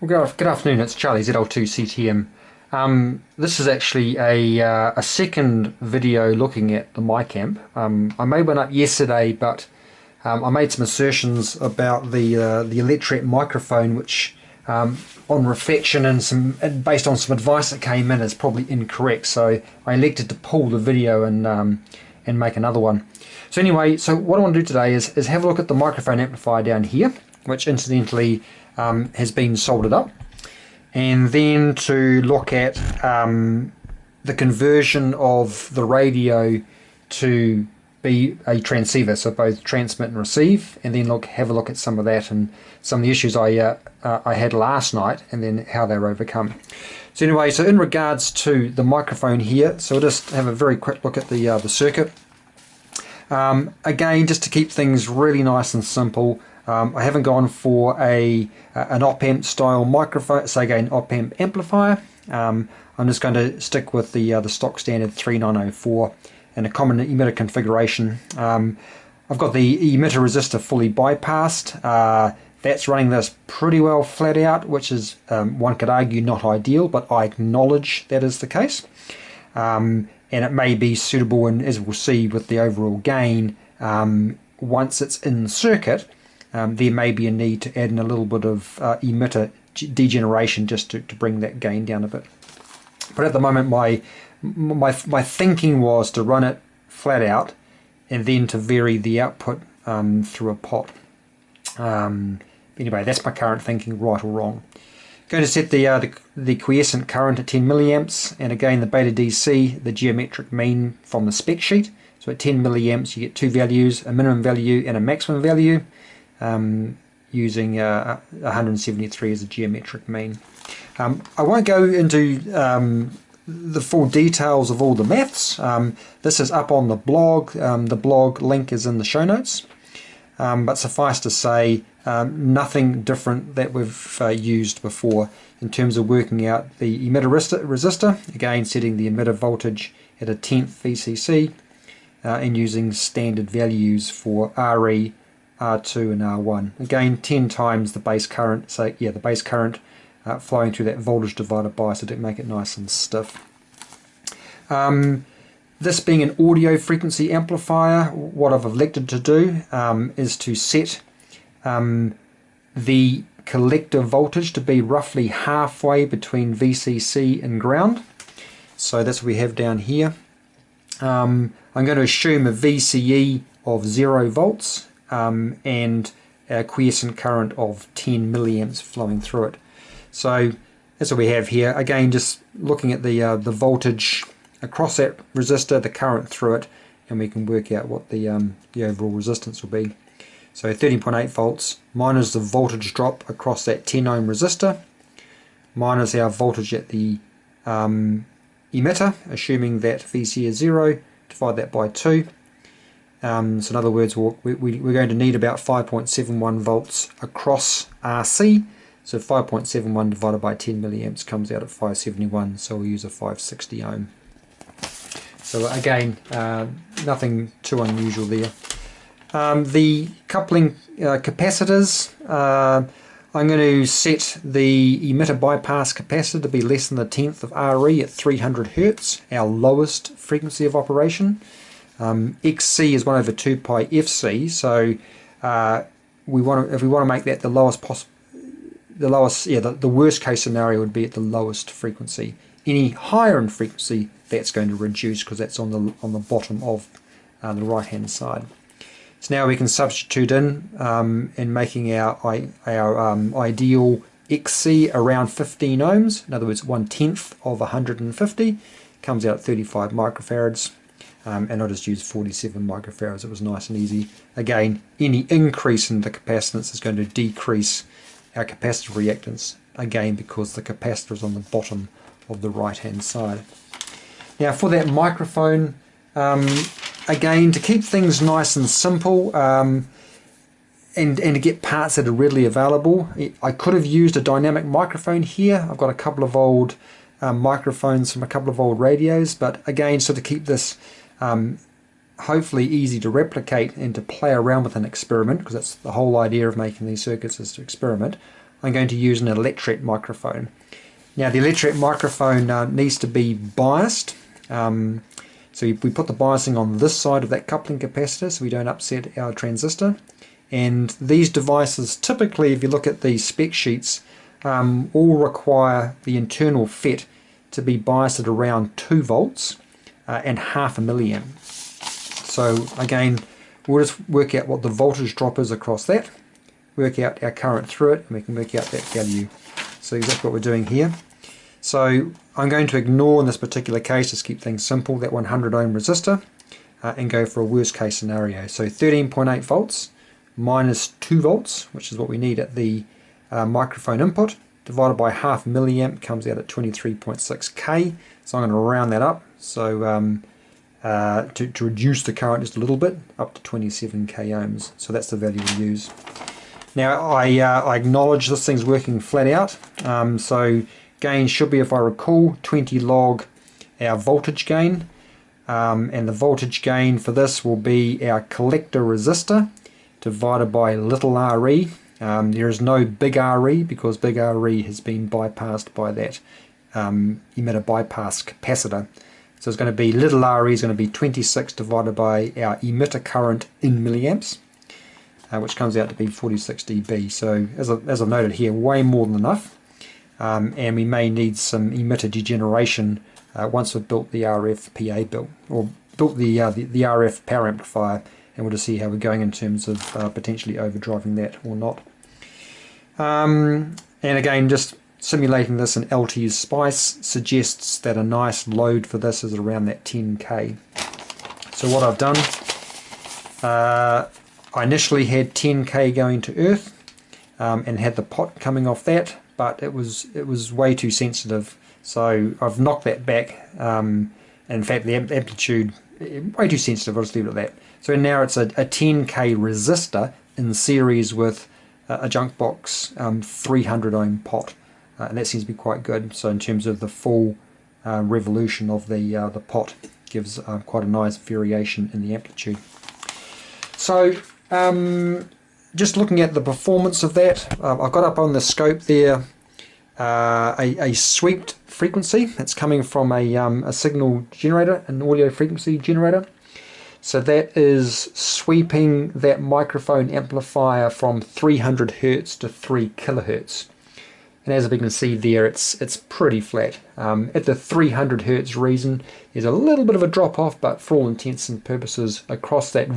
Well, good afternoon, it's Charlie, ZL2CTM. This is actually a second video looking at the mic amp. I made one up yesterday, but I made some assertions about the Electret microphone, which on reflection and based on some advice that came in is probably incorrect. So I elected to pull the video and make another one. So anyway, so what I want to do today is have a look at the microphone amplifier down here, which incidentally has been soldered up, and then to look at the conversion of the radio to be a transceiver, so both transmit and receive, and then have a look at some of that and some of the issues I had last night and then how they were overcome. So anyway, so in regards to the microphone here, so we'll just have a very quick look at the circuit. Again, just to keep things really nice and simple, I haven't gone for an op-amp style microphone, so again, op-amp amplifier. I'm just going to stick with the stock standard 3904 and a common emitter configuration. I've got the emitter resistor fully bypassed. That's running this pretty well flat out, which is, one could argue, not ideal, but I acknowledge that is the case. And it may be suitable, and as we'll see with the overall gain, once it's in circuit, there may be a need to add in a little bit of emitter degeneration just to bring that gain down a bit. But at the moment my thinking was to run it flat out and then to vary the output through a pot. Anyway, that's my current thinking, right or wrong. Going to set the quiescent current at 10 milliamps, and again the beta DC, the geometric mean from the spec sheet. So at 10 milliamps you get two values, a minimum value and a maximum value, using 173 as a geometric mean. I won't go into the full details of all the maths. This is up on the blog. The blog link is in the show notes. But suffice to say, nothing different that we've used before in terms of working out the emitter resistor, again setting the emitter voltage at a 10th VCC, and using standard values for RE, R2 and R1. Again, 10 times the base current, so yeah, the base current flowing through that voltage divider by, so to make it nice and stiff. This being an audio frequency amplifier, what I've elected to do is to set the collector voltage to be roughly halfway between VCC and ground. So that's what we have down here. I'm going to assume a VCE of 0 volts and a quiescent current of 10 milliamps flowing through it. So that's what we have here. Again, just looking at the voltage across that resistor, the current through it, and we can work out what the overall resistance will be. So 13.8 volts minus the voltage drop across that 10 ohm resistor, minus our voltage at the emitter, assuming that VC is 0, divide that by 2. So in other words, we're going to need about 5.71 volts across RC. So 5.71 divided by 10 milliamps comes out at 571, so we'll use a 560 ohm. So again, nothing too unusual there. The coupling capacitors, I'm going to set the emitter bypass capacitor to be less than a tenth of RE at 300 Hertz, our lowest frequency of operation. XC is 1 over 2 pi FC, so if we want to make that the lowest possible, the worst case scenario would be at the lowest frequency. Any higher in frequency, that's going to reduce because that's on the bottom of the right hand side. So now we can substitute in making our ideal XC around 15 ohms. In other words, 1/10 of 150 comes out at 35 microfarads. And I just used 47 microfarads. It was nice and easy. Again, any increase in the capacitance is going to decrease our capacitive reactance, again because the capacitor is on the bottom of the right hand side. Now for that microphone, again, to keep things nice and simple, and to get parts that are readily available, I could have used a dynamic microphone here. I've got a couple of old microphones from a couple of old radios, but again, so to keep this hopefully easy to replicate and to play around with an experiment, because that's the whole idea of making these circuits, is to experiment, I'm going to use an Electret microphone. Now the Electret microphone needs to be biased. So we put the biasing on this side of that coupling capacitor so we don't upset our transistor. And these devices, typically if you look at the spec sheets, all require the internal FET to be biased at around 2 volts and half a milliamp. So again, we'll just work out what the voltage drop is across that, work out our current through it, and we can work out that value. So exactly what we're doing here. So I'm going to ignore in this particular case, just keep things simple, that 100 ohm resistor and go for a worst case scenario. So 13.8 volts minus 2 volts, which is what we need at the microphone input, divided by half milliamp comes out at 23.6k. So I'm going to round that up, so to reduce the current just a little bit, up to 27k ohms. So that's the value we use. Now I acknowledge this thing's working flat out, so gain should be, if I recall, 20 log our voltage gain, and the voltage gain for this will be our collector resistor divided by little re. There is no big Re because big Re has been bypassed by that emitter bypass capacitor. So it's going to be little Re is going to be 26 divided by our emitter current in milliamps, which comes out to be 46 dB. So as I've noted here, way more than enough. And we may need some emitter degeneration once we've built the RF PA built, or built the RF power amplifier, and we'll just see how we're going in terms of potentially overdriving that or not. And again, just simulating this in LT's Spice suggests that a nice load for this is around that 10k. So what I've done, I initially had 10k going to earth and had the pot coming off that, but it was way too sensitive, so I've knocked that back. In fact, the amplitude way too sensitive. I'll just leave it at that. So now it's a 10k resistor in series with a junk box 300 ohm pot, and that seems to be quite good. So in terms of the full revolution of the pot, gives quite a nice variation in the amplitude. So just looking at the performance of that, I've got up on the scope there a swept frequency that's coming from a signal generator, an audio frequency generator. So that is sweeping that microphone amplifier from 300 Hertz to 3 kilohertz. And as we can see there, it's pretty flat. At the 300 Hertz region, there's a little bit of a drop off, but for all intents and purposes, across that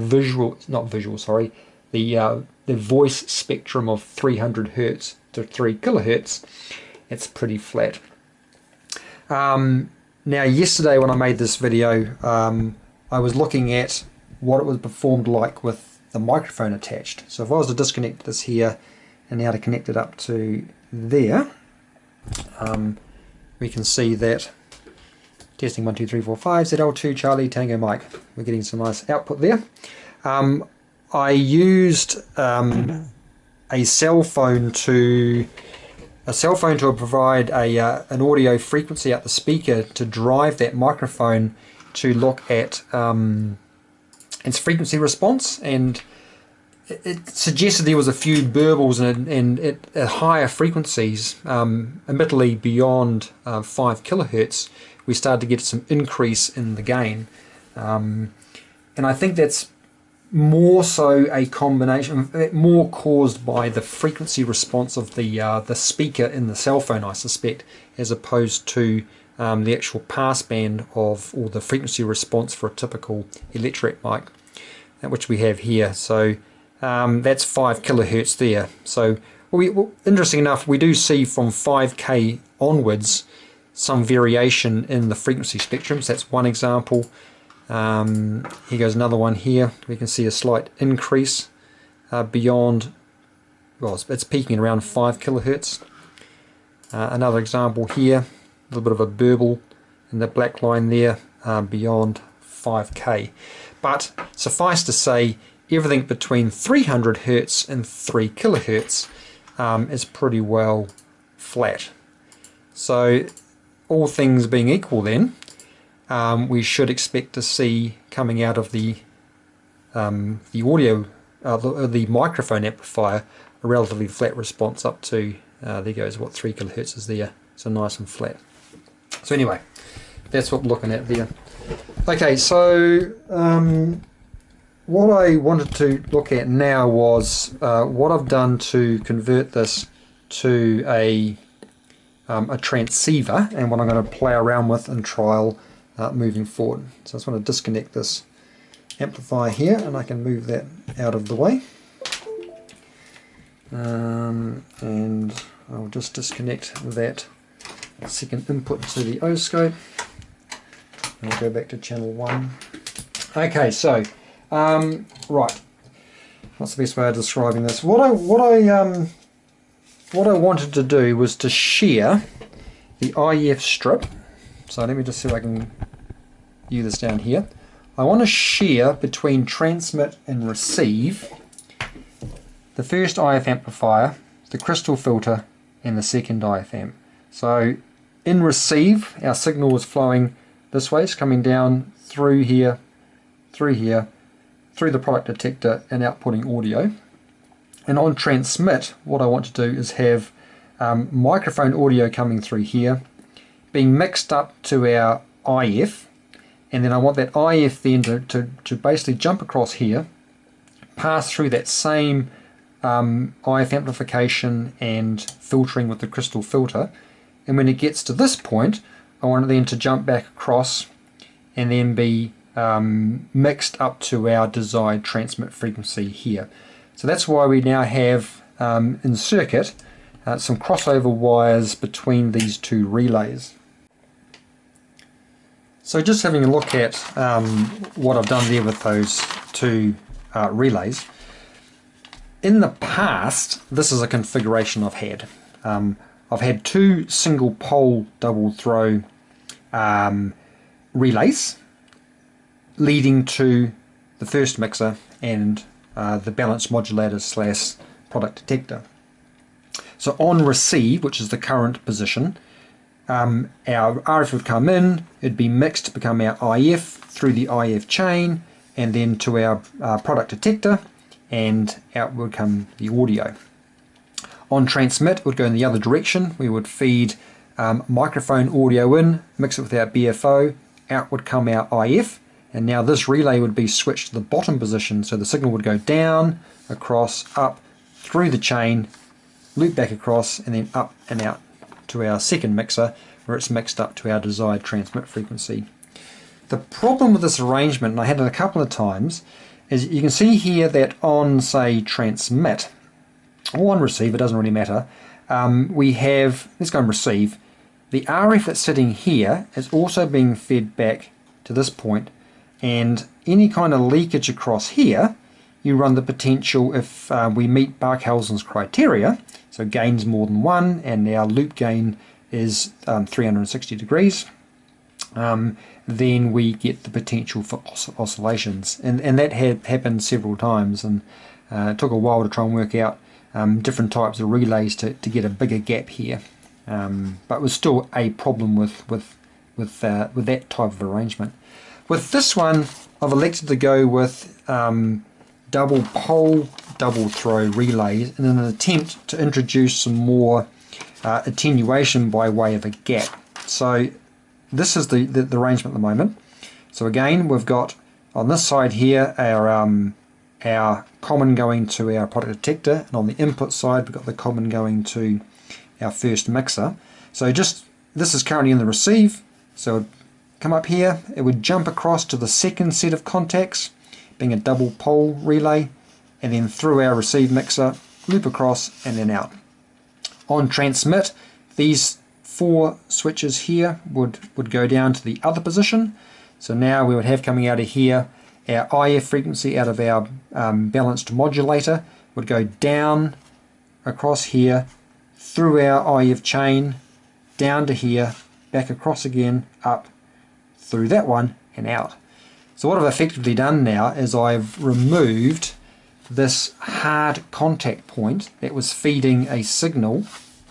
the voice spectrum of 300 Hertz to 3 kilohertz, it's pretty flat. Now yesterday when I made this video, I was looking at what it was performed like with the microphone attached. So if I was to disconnect this here and now to connect it up to there, we can see that testing 1 2 3 4 5 ZL2 Charlie Tango Mike, we're getting some nice output there. I used a cell phone to provide an audio frequency out the speaker to drive that microphone to look at its frequency response, and it suggested there was a few burbles and at higher frequencies, admittedly beyond 5 kilohertz, we started to get some increase in the gain, and I think that's more so a combination, more caused by the frequency response of the speaker in the cell phone, I suspect, as opposed to the actual passband of, or the frequency response for a typical Electret mic, which we have here. So that's 5 kilohertz there. So interesting enough, we do see from 5k onwards some variation in the frequency spectrum. So that's one example. Here goes another one here. We can see a slight increase beyond, well, it's peaking around 5 kilohertz. Another example here, a little bit of a burble in the black line there, beyond 5k. But suffice to say, everything between 300 Hertz and 3 kilohertz is pretty well flat. So all things being equal then, we should expect to see coming out of the audio, the microphone amplifier, a relatively flat response up to there goes what 3 kilohertz is there, so nice and flat. So anyway, that's what we're looking at there. Okay, so what I wanted to look at now was what I've done to convert this to a transceiver, and what I'm going to play around with and trial moving forward. So I just want to disconnect this amplifier here, and I can move that out of the way. And I'll just disconnect that second input to the oscope, and we'll go back to channel 1. Okay, so right, what's the best way of describing this? What I wanted to do was to shear the IF strip. So let me just see if I can view this down here. I want to shear between transmit and receive the first IF amplifier, the crystal filter, and the second IF amp. So in receive, our signal is flowing this way, it's coming down through here, through the product detector, and outputting audio. And on transmit, what I want to do is have microphone audio coming through here, being mixed up to our IF, and then I want that IF then to basically jump across here, pass through that same IF amplification and filtering with the crystal filter, and when it gets to this point, I want it then to jump back across and then be mixed up to our desired transmit frequency here. So that's why we now have in circuit some crossover wires between these two relays. So just having a look at what I've done there with those two relays. In the past, this is a configuration I've had. I've had 2 single pole double throw relays leading to the first mixer and the balance modulator / product detector. So on receive, which is the current position, our RF would come in, it'd be mixed to become our IF through the IF chain, and then to our product detector, and out would come the audio. On transmit, it would go in the other direction. We would feed microphone audio in, mix it with our BFO, out would come our IF, and now this relay would be switched to the bottom position, so the signal would go down, across, up, through the chain, loop back across, and then up and out to our second mixer, where it's mixed up to our desired transmit frequency. The problem with this arrangement, and I had it a couple of times, is you can see here that on, say, transmit, or on receive, it doesn't really matter, we have, let's go and receive, the RF that's sitting here is also being fed back to this point, and any kind of leakage across here, you run the potential if we meet Barkhausen's criteria, so gain's more than 1, and our loop gain is 360 degrees, then we get the potential for oscillations, and that had happened several times, and it took a while to try and work out different types of relays to get a bigger gap here, but it was still a problem with that type of arrangement. With this one, I've elected to go with double pole, double throw relays in an attempt to introduce some more attenuation by way of a gap. So this is the arrangement at the moment. So again, we've got on this side here our common going to our product detector, and on the input side we've got the common going to our first mixer. So just this is currently in the receive, so it would come up here, it would jump across to the second set of contacts, being a double pole relay, and then through our receive mixer, loop across and then out. On transmit, these 4 switches here would go down to the other position. So now we would have coming out of here our IF frequency out of our balanced modulator would go down across here through our IF chain down to here, back across again, up through that one and out. So what I've effectively done now is I've removed this hard contact point that was feeding a signal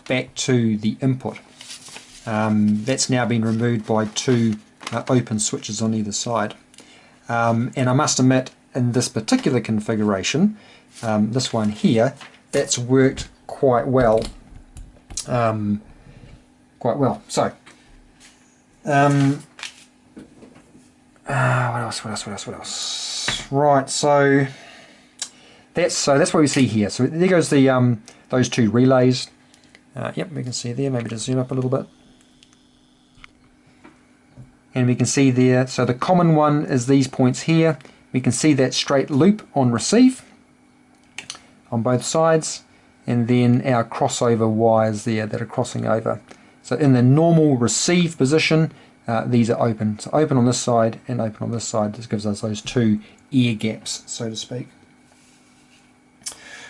back to the input. That's now been removed by 2 open switches on either side. And I must admit, in this particular configuration, this one here, that's worked quite well. quite well. So, what else? Right, so that's what we see here. So there goes the those two relays. Yep, we can see there. Maybe just zoom up a little bit. And we can see there, so the common one is these points here. We can see that straight loop on receive on both sides, and then our crossover wires there that are crossing over. So in the normal receive position, these are open. So open on this side and open on this side. This gives us those two air gaps, so to speak.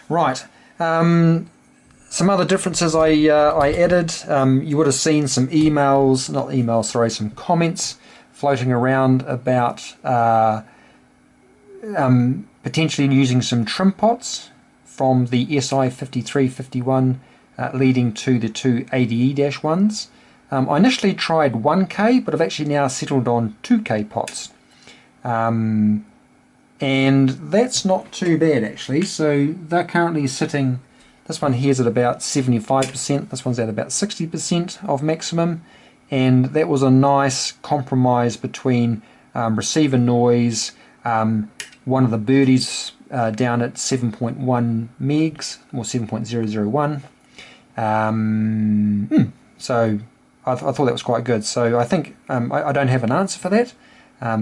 Right. Some other differences I added. You would have seen some some comments floating around about potentially using some trim pots from the SI5351 leading to the two ADE-1s. I initially tried 1K, but I've actually now settled on 2K pots. And that's not too bad actually. So they're currently sitting, this one here is at about 75%, this one's at about 60% of maximum, and that was a nice compromise between receiver noise, one of the birdies down at 7.1 megs, or 7.001. So I thought that was quite good. So I think, I don't have an answer for that.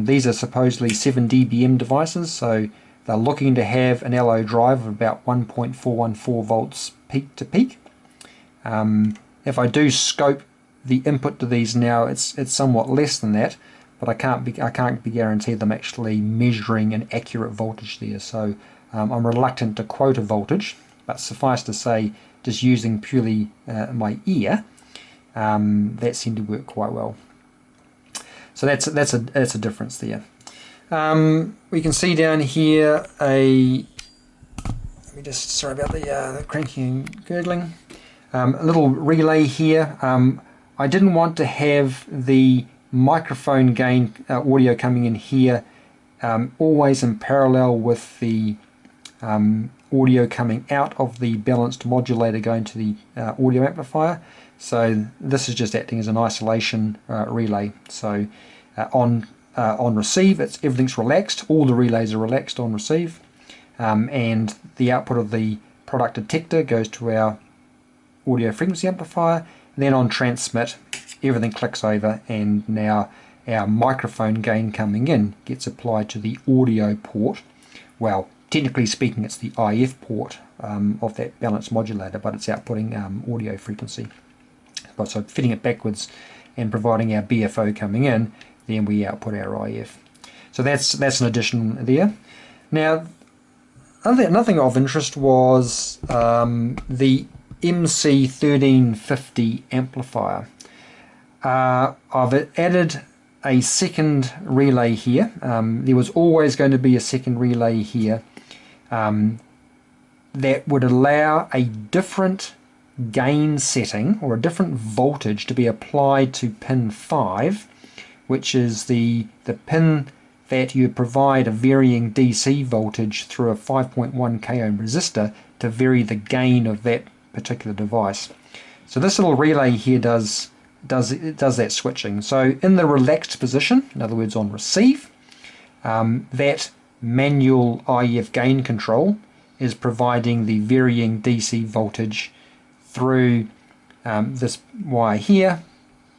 These are supposedly 7 dBm devices, so they're looking to have an LO drive of about 1.414 volts peak to peak. If I do scope the input to these now, it's somewhat less than that, but I can't be guaranteed them actually measuring an accurate voltage there. So I'm reluctant to quote a voltage, but suffice to say, just using purely my ear, that seemed to work quite well. So that's a difference there. We can see down here sorry about the cranking and gurgling. A little relay here. I didn't want to have the microphone gain audio coming in here always in parallel with the audio coming out of the balanced modulator going to the audio amplifier. So this is just acting as an isolation relay. So on receive, everything's relaxed. All the relays are relaxed on receive, and the output of the product detector goes to our audio frequency amplifier. And then on transmit, everything clicks over, and now our microphone gain coming in gets applied to the audio port. Well, technically speaking, it's the IF port of that balanced modulator, but it's outputting audio frequency. So fitting it backwards and providing our BFO coming in, then we output our IF. So that's an addition there. Now, another thing of interest was the MC1350 amplifier. I've added a second relay here. There was always going to be a second relay here that would allow a different gain setting or a different voltage to be applied to pin 5, which is the pin that you provide a varying DC voltage through a 5.1 k ohm resistor to vary the gain of that particular device. So this little relay here does that switching. So in the relaxed position, in other words on receive, that manual IF gain control is providing the varying DC voltage through this wire here,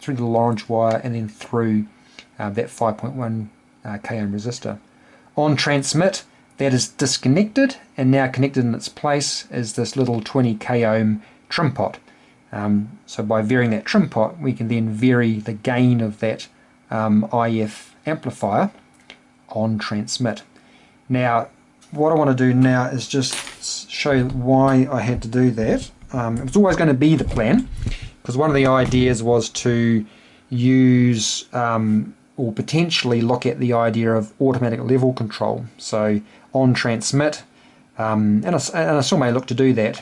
through the orange wire, and then through that 5.1 k ohm resistor. On transmit, that is disconnected, and now connected in its place is this little 20 k ohm trim pot. So by varying that trim pot, we can then vary the gain of that IF amplifier on transmit. Now, what I want to do now is just show why I had to do that. It was always going to be the plan, because one of the ideas was to use or potentially look at the idea of automatic level control. So on transmit, and I still may look to do that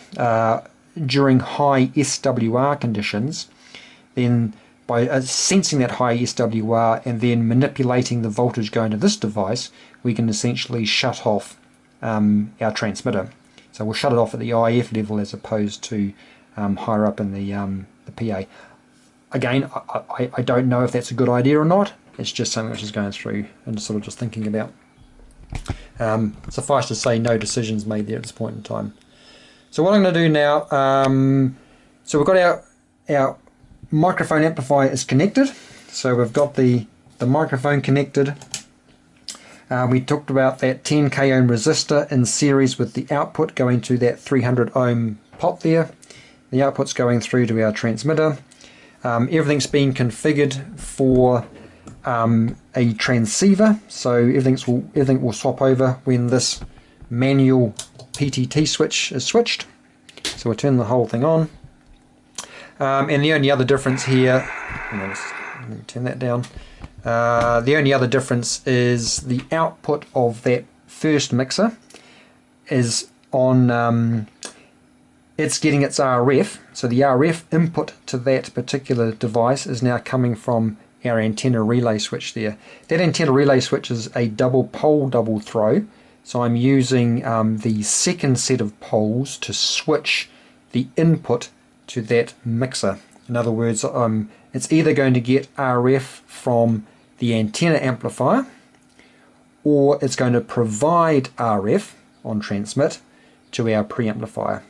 during high SWR conditions, then by sensing that high SWR and then manipulating the voltage going to this device, we can essentially shut off our transmitter. So we'll shut it off at the IF level as opposed to higher up in the PA. Again, I don't know if that's a good idea or not. It's just something which is going through and sort of just thinking about. Suffice to say, no decisions made there at this point in time. So what I'm going to do now, so we've got our microphone amplifier is connected. So we've got the microphone connected. We talked about that 10k ohm resistor in series with the output going to that 300 ohm pot there. The output's going through to our transmitter. Everything's been configured for a transceiver, so everything will swap over when this manual PTT switch is switched. So we'll turn the whole thing on. And the only other difference here, let me turn that down. The only other difference is the output of that first mixer is on, it's getting its RF. So the RF input to that particular device is now coming from our antenna relay switch there. That antenna relay switch is a double pole double throw. So I'm using the second set of poles to switch the input to that mixer. In other words, it's either going to get RF from the antenna amplifier, or it's going to provide RF on transmit to our preamplifier.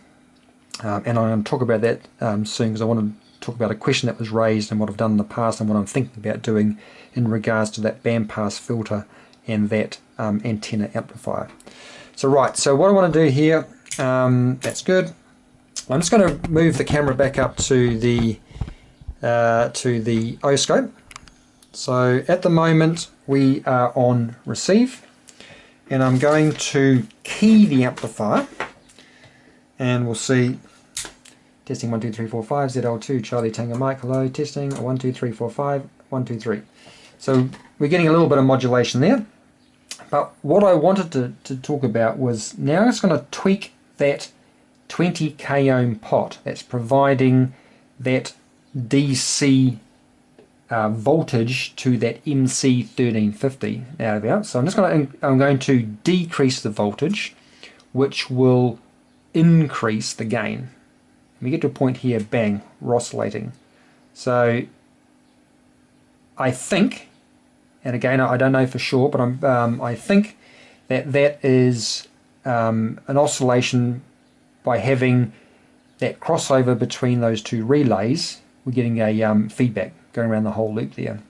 And I'm going to talk about that soon, because I want to talk about a question that was raised and what I've done in the past and what I'm thinking about doing in regards to that bandpass filter and that antenna amplifier. So right, so what I want to do here, that's good. I'm just going to move the camera back up to the oscope. So at the moment we are on receive, and I'm going to key the amplifier, and we'll see. Testing 1 2 3 4 5 ZL2 Charlie Tango Mike. Hello, testing 1 2 3 4 5 1 2 3. So we're getting a little bit of modulation there. But what I wanted to talk about was, now it's going to tweak that 20k ohm pot that's providing that DC voltage to that MC1350 out of out. So I'm going to decrease the voltage, which will increase the gain. We get to a point here, bang, oscillating. So I think, and again I don't know for sure, but I think that is an oscillation by having that crossover between those two relays. We're getting a feedback going around the whole loop there.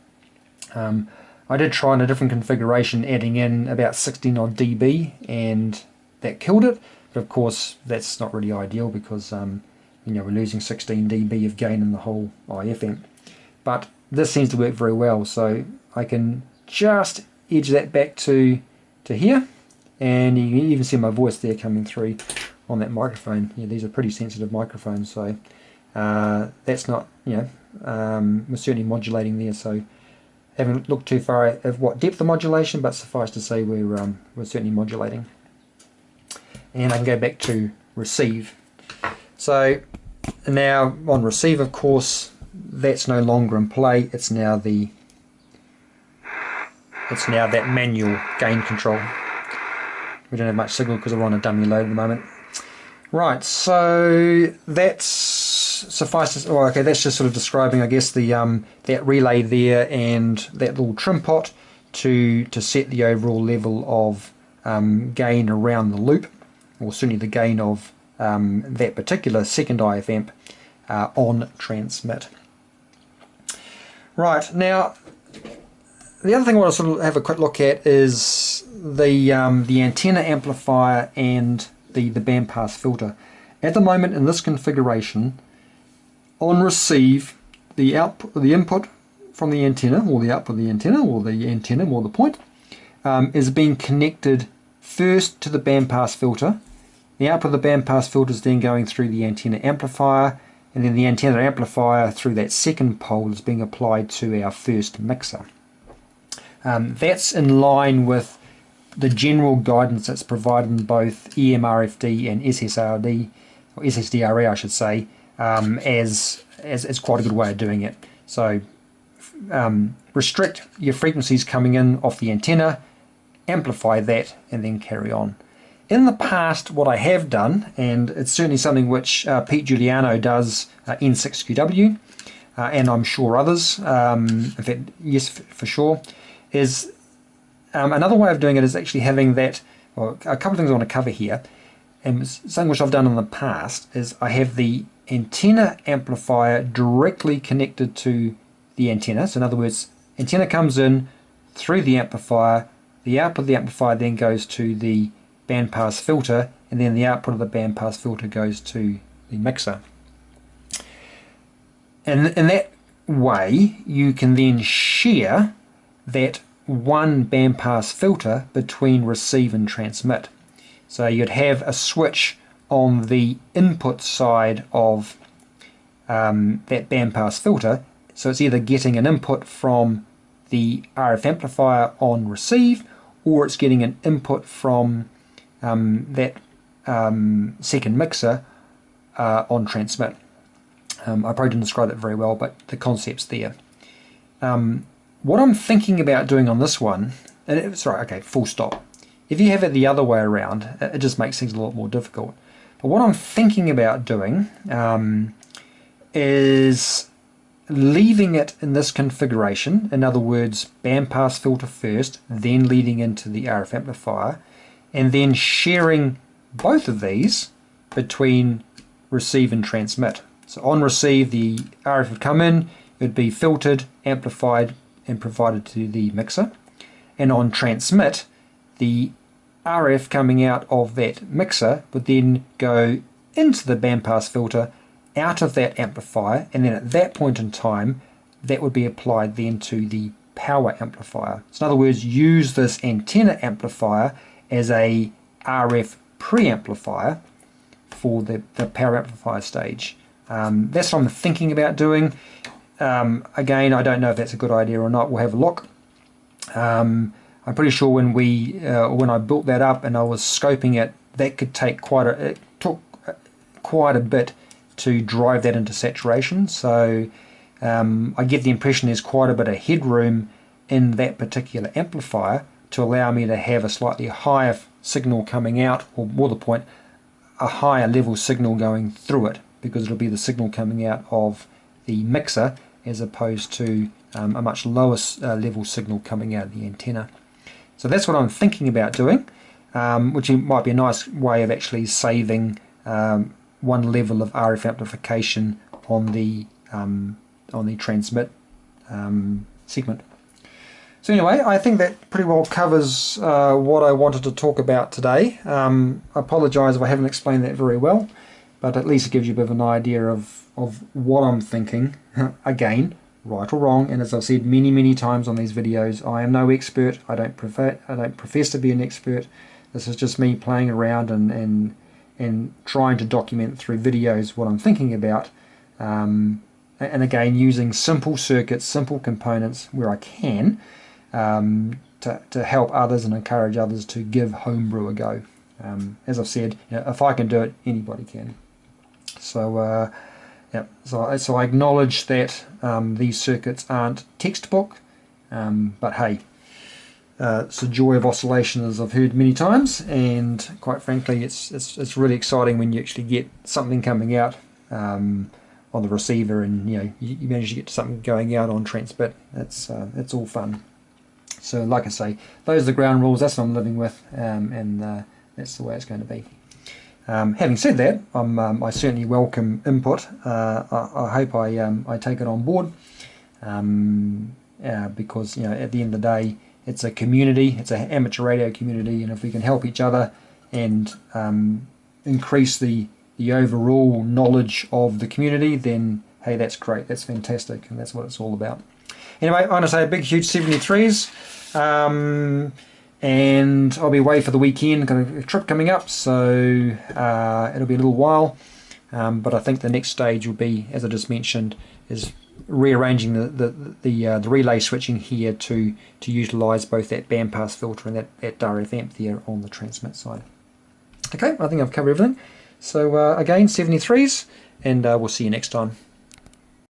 I did try in a different configuration, adding in about 16 odd dB, and that killed it. But of course that's not really ideal, because we're losing 16 dB of gain in the whole IF amp. But this seems to work very well, so I can just edge that back to here, and you can even see my voice there coming through on that microphone. Yeah, these are pretty sensitive microphones, so that's not, we're certainly modulating there. So haven't looked too far at what depth of modulation, but suffice to say we're certainly modulating. And I can go back to receive. So now on receive, of course, that's no longer in play. It's now that manual gain control. We don't have much signal because we're on a dummy load at the moment. Right, so that's suffice to, okay, that's just sort of describing, I guess, the that relay there and that little trim pot to set the overall level of gain around the loop, or certainly the gain of that particular second IF amp on transmit. Right, now the other thing I want to sort of have a quick look at is the antenna amplifier and the bandpass filter. At the moment in this configuration, on receive, the input from the antenna, or the output of the antenna, or the antenna, or the point, is being connected first to the bandpass filter. The output of the bandpass filter is then going through the antenna amplifier, and then the antenna amplifier through that second pole is being applied to our first mixer. That's in line with the general guidance that's provided in both EMRFD and SSRD, or SSDRA I should say, as quite a good way of doing it. So restrict your frequencies coming in off the antenna, amplify that, and then carry on. in the past, what I have done, and it's certainly something which Pete Giuliano does, N6QW, and I'm sure others, in fact, yes, for sure, is another way of doing it is actually having that, well, a couple of things I want to cover here, and something which I've done in the past is I have the antenna amplifier directly connected to the antenna. So in other words, antenna comes in through the amplifier, the output of the amplifier then goes to the bandpass filter, and then the output of the bandpass filter goes to the mixer. And in that way, you can then share that one bandpass filter between receive and transmit. So you'd have a switch on the input side of that bandpass filter, so it's either getting an input from the RF amplifier on receive, or it's getting an input from that second mixer on transmit. I probably didn't describe that very well, but the concept's there. What I'm thinking about doing on this one, sorry, okay, full stop. If you have it the other way around, it just makes things a lot more difficult. But what I'm thinking about doing is leaving it in this configuration, in other words, bandpass filter first, then leading into the RF amplifier, and then sharing both of these between receive and transmit. So on receive, the RF would come in, it would be filtered, amplified, and provided to the mixer. And on transmit, the RF coming out of that mixer would then go into the bandpass filter, out of that amplifier, and then at that point in time, that would be applied then to the power amplifier. So in other words, use this antenna amplifier as a RF preamplifier for the power amplifier stage. That's what I'm thinking about doing. Again, I don't know if that's a good idea or not. We'll have a look. I'm pretty sure when I built that up and I was scoping it, that could take it took quite a bit to drive that into saturation. So I get the impression there's quite a bit of headroom in that particular amplifier to allow me to have a slightly higher signal coming out, or more the point, a higher level signal going through it, because it'll be the signal coming out of the mixer as opposed to a much lower level signal coming out of the antenna. So that's what I'm thinking about doing, which might be a nice way of actually saving one level of RF amplification on the transmit segment. So anyway, I think that pretty well covers what I wanted to talk about today. I apologise if I haven't explained that very well, but at least it gives you a bit of an idea of what I'm thinking. Again, right or wrong, and as I've said many times on these videos, I am no expert. I don't profess to be an expert. This is just me playing around and trying to document through videos what I'm thinking about, and again using simple circuits, simple components where I can, to help others and encourage others to give Homebrew a go. As I've said, if I can do it, anybody can. So yeah, so I acknowledge that these circuits aren't textbook, but hey, it's a joy of oscillation, as I've heard many times, and quite frankly, it's really exciting when you actually get something coming out on the receiver, and you manage to get something going out on transmit. It's all fun. So like I say, those are the ground rules. That's what I'm living with, and that's the way it's going to be. Having said that, I certainly welcome input. I hope I take it on board, because at the end of the day, it's a community, it's an amateur radio community, and if we can help each other and increase the overall knowledge of the community, then hey, that's great, that's fantastic, and that's what it's all about. Anyway, I want to say a big huge 73s, and I'll be away for the weekend, got a trip coming up, so it'll be a little while, but I think the next stage will be, as I just mentioned, is rearranging the relay switching here to utilise both that bandpass filter and that RF amp there on the transmit side. Okay, I think I've covered everything. So again, 73s, and we'll see you next time.